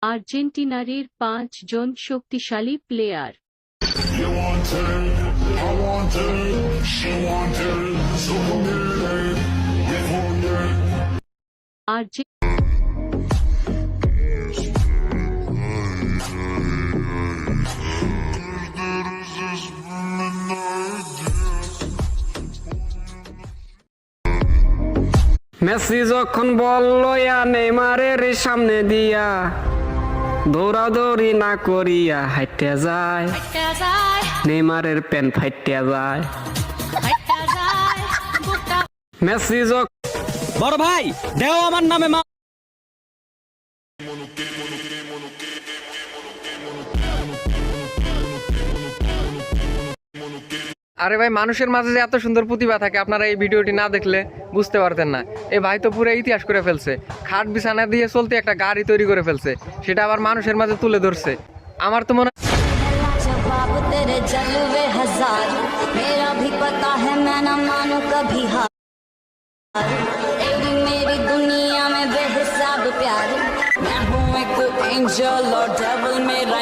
আর্জেন্টিনার 5 জন শক্তিশালী player. Messi যখন বল লইয়া নেইমারের সামনে দিয়া দৌড়াদৌড়ি না করিয়া হাইটে যায়, নেইমারের প্যান ফাইটে যায়। মেসি বড় ভাই দেও আমার নামে আরে ভাই, মানুষের মাঝে যে এত সুন্দর প্রতিভা থাকে আপনারা এই ভিডিওটি না দেখলে বুঝতে পারতেন না। এই ভাই তো পুরো ইতিহাস করে ফেলছে, খাট বিছানা দিয়ে চলতে একটা গাড়ি তৈরি করে ফেলছে, সেটা আবার মানুষের মাঝে তুলে ধরছে। আমার তো মনে एंजल और डेविल मेरा